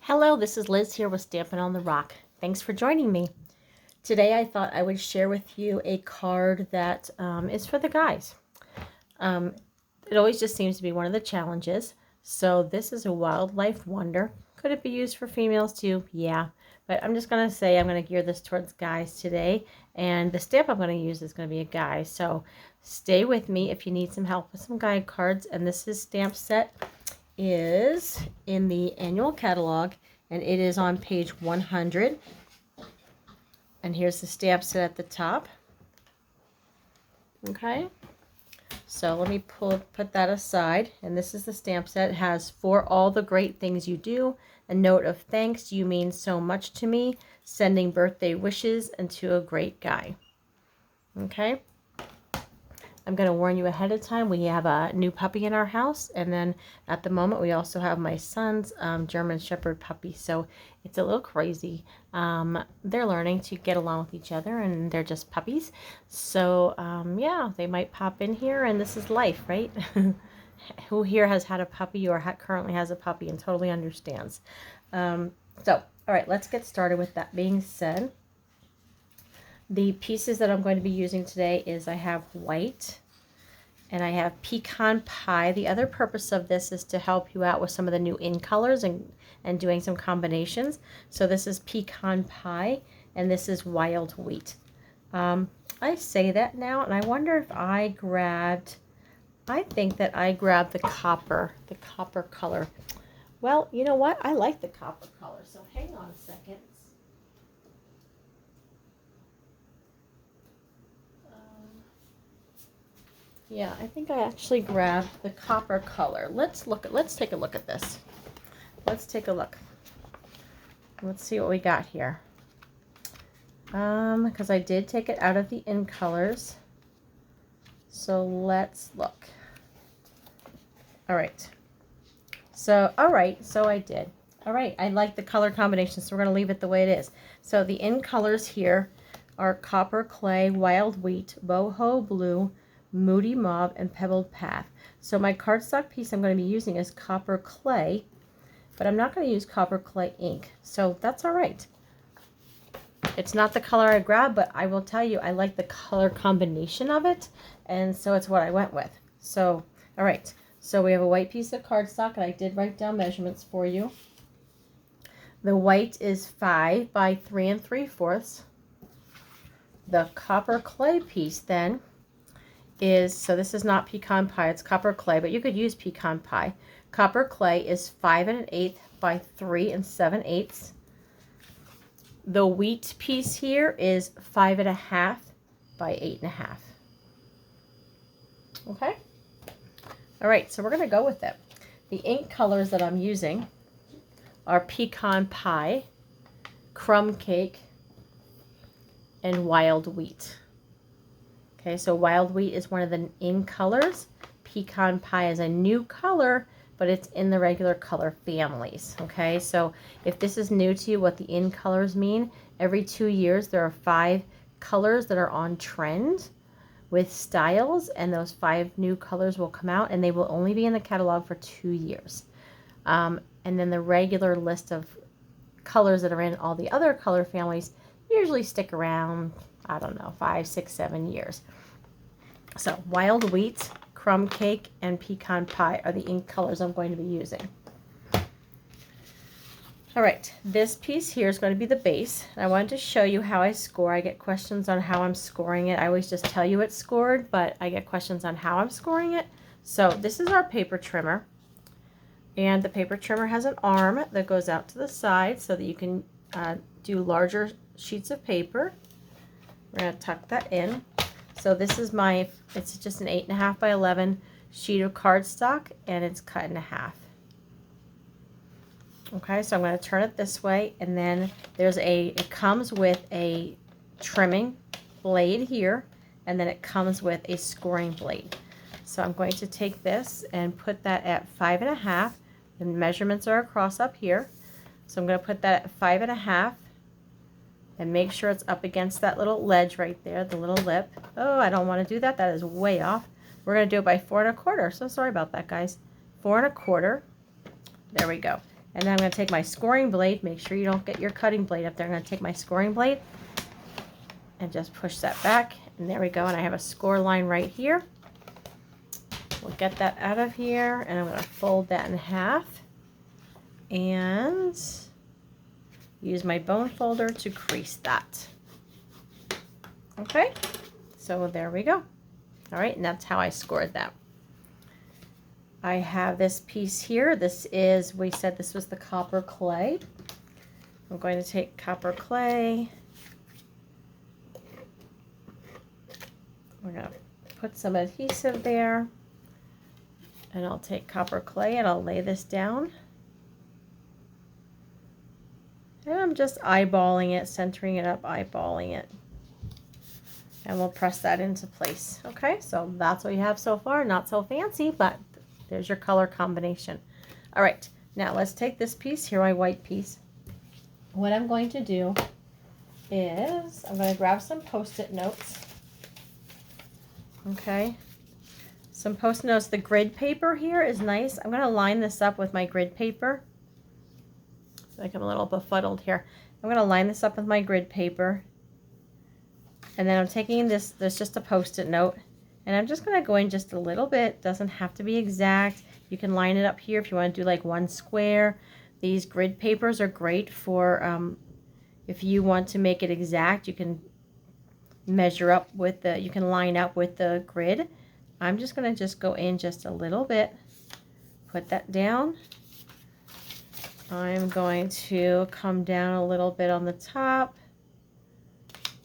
Hello, this is Liz here with Stampin' on the Rock. Thanks for joining me. Today I thought I would share with you a card that is for the guys. It always just seems to be one of the challenges. So this is a Wildlife Wonder. Could it be used for females too? Yeah. But I'm just going to say I'm going to gear this towards guys today. And the stamp I'm going to use is going to be a guy. So stay with me if you need some help with some guide cards. And this is stamp set is in the annual catalog, and it is on page 100. And here's the stamp set at the top. Okay, so let me put that aside, and this is the stamp set. It has "For all the great things you do, a note of thanks, you mean so much to me, sending birthday wishes, and to a great guy." Okay, I'm going to warn you ahead of time, we have a new puppy in our house, and then at the moment we also have my son's German Shepherd puppy, so it's a little crazy. They're learning to get along with each other, and they're just puppies, so yeah, they might pop in here, and this is life, right? Who here has had a puppy or currently has a puppy and totally understands? So, all right, let's get started. With that being said, the pieces that I'm going to be using today is I have white and I have pecan pie. The other purpose of this is to help you out with some of the new in colors and doing some combinations. So this is pecan pie and this is wild wheat. I say that now and I wonder if I think that I grabbed the copper color. Well, you know what? I like the copper color, so hang on a second. Yeah, I think I actually grabbed the copper color. Let's take a look at this. Let's take a look. Let's see what we got here. Because I did take it out of the in colors. So let's look. All right. So I did. All right, I like the color combination, so we're going to leave it the way it is. So the in colors here are Copper Clay, Wild Wheat, Boho Blue, Moody Mauve, and Pebbled Path. So my cardstock piece I'm going to be using is Copper Clay, but I'm not going to use Copper Clay ink, so that's all right. It's not the color I grabbed, but I will tell you I like the color combination of it, and so it's what I went with. So, all right. So we have a white piece of cardstock, and I did write down measurements for you. The white is 5 by 3 3/4. The Copper Clay piece then is, so this is not pecan pie, it's Copper Clay, but you could use pecan pie. Copper Clay is 5 1/8 by 3 7/8. The wheat piece here is 5 1/2 by 8 1/2. Okay? All right, so we're going to go with it. The ink colors that I'm using are Pecan Pie, Crumb Cake, and Wild Wheat. Okay, so Wild Wheat is one of the in colors. Pecan Pie is a new color, but it's in the regular color families. Okay, so if this is new to you, what the in colors mean, every 2 years there are 5 colors that are on trend with styles, and those 5 new colors will come out, and they will only be in the catalog for 2 years. And then the regular list of colors that are in all the other color families usually stick around, I don't know, 5, 6, 7 years. So Wild Wheat, Crumb Cake, and Pecan Pie are the ink colors I'm going to be using. All right, this piece here is going to be the base. I wanted to show you how I score. I get questions on how I'm scoring it. I always just tell you it's scored, but I get questions on how I'm scoring it. So this is our paper trimmer. And the paper trimmer has an arm that goes out to the side so that you can do larger sheets of paper. We're going to tuck that in. So this is it's just an 8 1/2 by 11 sheet of cardstock, and it's cut in half. Okay, so I'm going to turn it this way, and then it comes with a trimming blade here, and then it comes with a scoring blade. So I'm going to take this and put that at 5 1/2. The measurements are across up here. So I'm going to put that at 5 1/2 and make sure it's up against that little ledge right there, the little lip. Oh, I don't want to do that. That is way off. We're going to do it by 4 1/4. So sorry about that, guys. 4 1/4. There we go. And then I'm going to take my scoring blade. Make sure you don't get your cutting blade up there. I'm going to take my scoring blade and just push that back. And there we go. And I have a score line right here. We'll get that out of here. And I'm going to fold that in half. And use my bone folder to crease that. Okay. So there we go. All right. And that's how I scored that. I have this piece here. This is, we said this was the copper clay. I'm going to take copper clay. We're going to put some adhesive there. And I'll take copper clay and I'll lay this down. And I'm just eyeballing it, centering it up, eyeballing it. And we'll press that into place. Okay, so that's what we have so far. Not so fancy, but there's your color combination. All right, now let's take this piece here, my white piece. What I'm going to do is I'm going to grab some Post-it notes. Okay, some Post-it notes. The grid paper here is nice. I'm going to line this up with my grid paper. Like I'm a little befuddled here. I'm going to line this up with my grid paper. And then I'm taking this, there's just a Post-it note. And I'm just going to go in just a little bit. Doesn't have to be exact. You can line it up here if you want to do like one square. These grid papers are great for if you want to make it exact. You can measure up with the, you can line up with the grid. I'm just going to just go in just a little bit. Put that down. I'm going to come down a little bit on the top.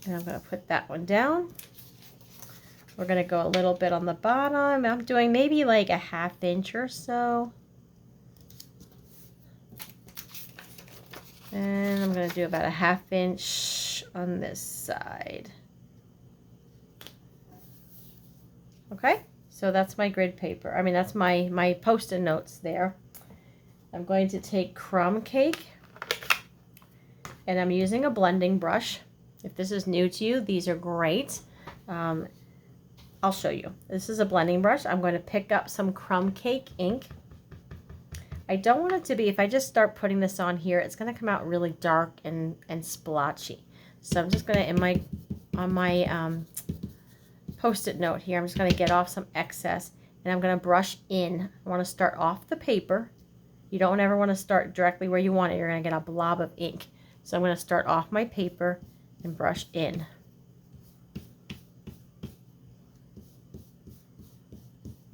And I'm going to put that one down. We're going to go a little bit on the bottom. I'm doing maybe like a 1/2 inch or so. And I'm going to do about a 1/2 inch on this side. Okay, so that's my grid paper. I mean, that's my Post-it notes there. I'm going to take crumb cake. And I'm using a blending brush. If this is new to you, these are great. I'll show you. This is a blending brush. I'm going to pick up some crumb cake ink. I don't want it to be, if I just start putting this on here, it's going to come out really dark and splotchy. So I'm just going to, on my Post-it note here, I'm just going to get off some excess and I'm going to brush in. I want to start off the paper. You don't ever want to start directly where you want it. You're going to get a blob of ink. So I'm going to start off my paper and brush in.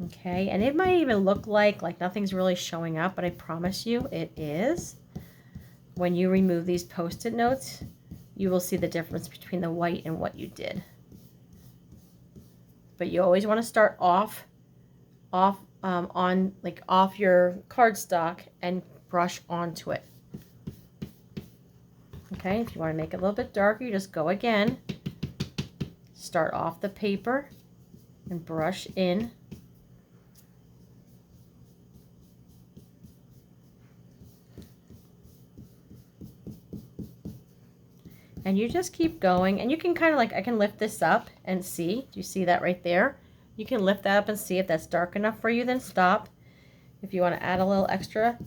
Okay, and it might even look like nothing's really showing up, but I promise you it is. When you remove these Post-it notes, you will see the difference between the white and what you did. But you always want to start off your cardstock and brush onto it. Okay, if you want to make it a little bit darker, you just go again. Start off the paper and brush in. And you just keep going, and you can kind of like, I can lift this up and see. Do you see that right there? You can lift that up and see if that's dark enough for you, then stop. If you want to add a little extra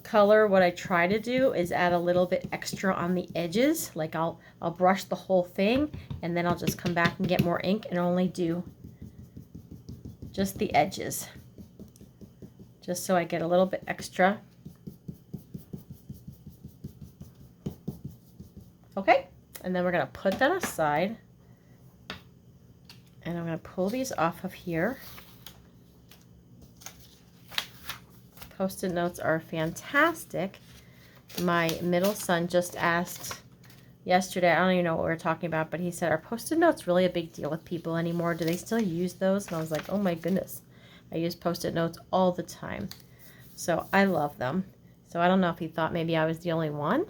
color, what I try to do is add a little bit extra on the edges. Like I'll brush the whole thing, and then I'll just come back and get more ink and only do just the edges. Just so I get a little bit extra. Okay, and then we're going to put that aside, and I'm going to pull these off of here. Post-it notes are fantastic. My middle son just asked yesterday, I don't even know what we were talking about, but he said, are Post-it notes really a big deal with people anymore? Do they still use those? And I was like, oh my goodness, I use Post-it notes all the time. So I love them. So I don't know if he thought maybe I was the only one.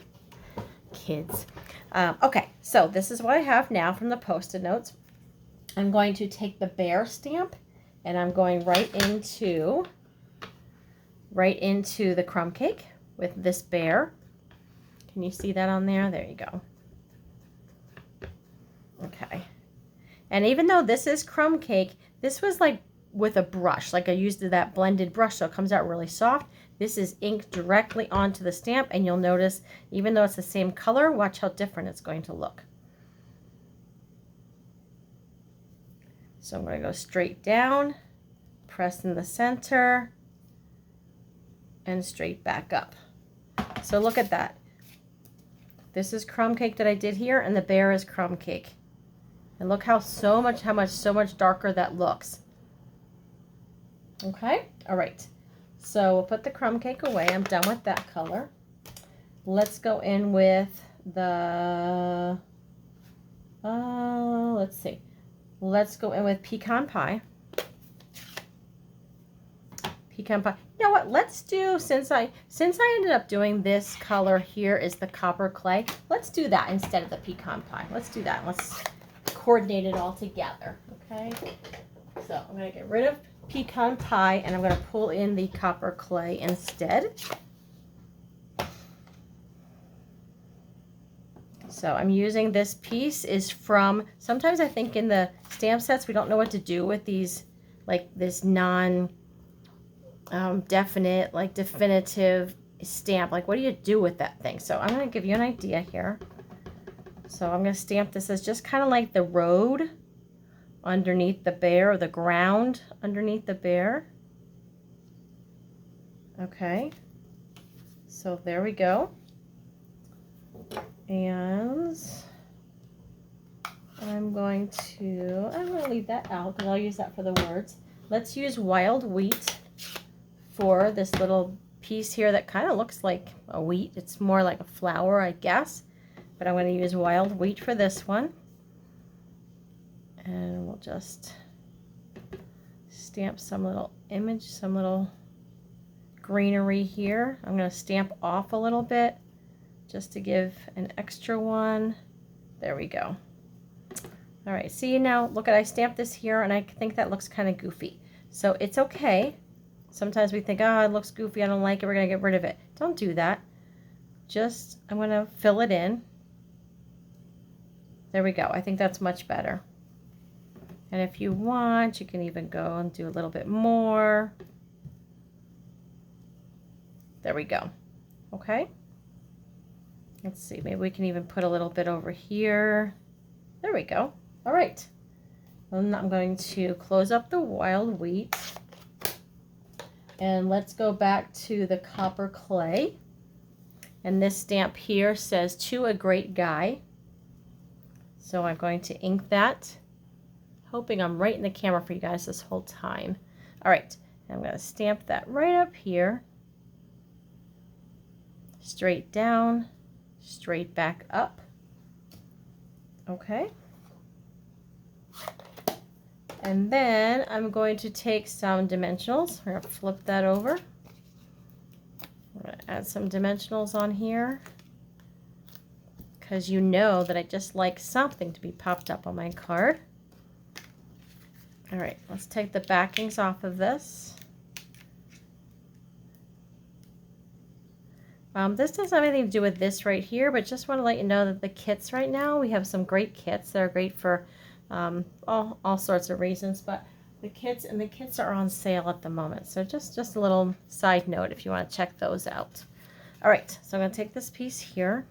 Kids. Okay, so this is what I have now from the Post-it notes. I'm going to take the bear stamp and I'm going right into the crumb cake with this bear. Can you see that on there? There you go. Okay. And even though this is crumb cake, this was like with a brush, like I used that blended brush, so it comes out really soft. This is inked directly onto the stamp, and you'll notice, even though it's the same color, watch how different it's going to look. So I'm going to go straight down, press in the center, and straight back up. So look at that. This is crumb cake that I did here, and the bear is crumb cake. And look how so much darker that looks. Okay, all right. So we'll put the crumb cake away. I'm done with that color. Let's go in with the, let's see. Let's go in with pecan pie. Pecan pie. You know what? Let's do, since I ended up doing this color here is the copper clay, let's do that instead of the pecan pie. Let's do that. Let's coordinate it all together. Okay. So I'm going to get rid of pecan pie, and I'm going to pull in the copper clay instead. So I'm using this piece is from, sometimes I think in the stamp sets we don't know what to do with these, like this definite, like definitive stamp. Like, what do you do with that thing? So I'm going to give you an idea here. So I'm going to stamp this as just kind of like the road underneath the bear, or the ground underneath the bear. Okay, so there we go. And I'm going to leave that out because I'll use that for the words. Let's use wild wheat for this little piece here that kind of looks like a wheat. It's more like a flower, I guess, but I'm going to use wild wheat for this one. And we'll just stamp some little image, some little greenery here. I'm going to stamp off a little bit just to give an extra one. There we go. All right, see now, look at, I stamped this here, and I think that looks kind of goofy. So it's okay. Sometimes we think, oh, it looks goofy, I don't like it, we're going to get rid of it. Don't do that. Just, I'm going to fill it in. There we go. I think that's much better. And if you want, you can even go and do a little bit more. There we go. Okay. Let's see, maybe we can even put a little bit over here. There we go. All right. And I'm going to close up the wild wheat. And let's go back to the copper clay. And this stamp here says, "To a great guy." So I'm going to ink that. Hoping I'm right in the camera for you guys this whole time. All right, I'm going to stamp that right up here. Straight down, straight back up. Okay. And then I'm going to take some dimensionals. We're going to flip that over. I'm going to add some dimensionals on here, because you know that I just like something to be popped up on my card. All right, let's take the backings off of this. This doesn't have anything to do with this right here, but just want to let you know that the kits right now, we have some great kits that are great for all sorts of reasons, but the kits are on sale at the moment. So just a little side note if you want to check those out. All right, so I'm going to take this piece here,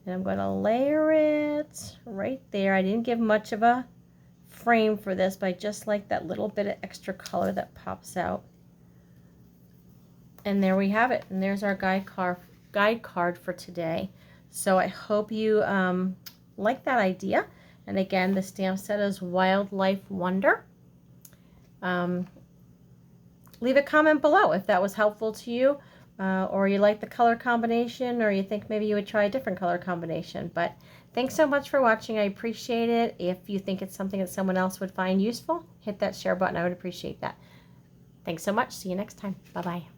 and I'm going to layer it right there. I didn't give much of a frame for this, but I just like that little bit of extra color that pops out. And there we have it. And there's our guide card for today. So I hope you like that idea. And again, the stamp set is Wildlife Wonder. Leave a comment below if that was helpful to you, or you like the color combination, or you think maybe you would try a different color combination. But thanks so much for watching. I appreciate it. If you think it's something that someone else would find useful, hit that share button. I would appreciate that. Thanks so much. See you next time. Bye-bye.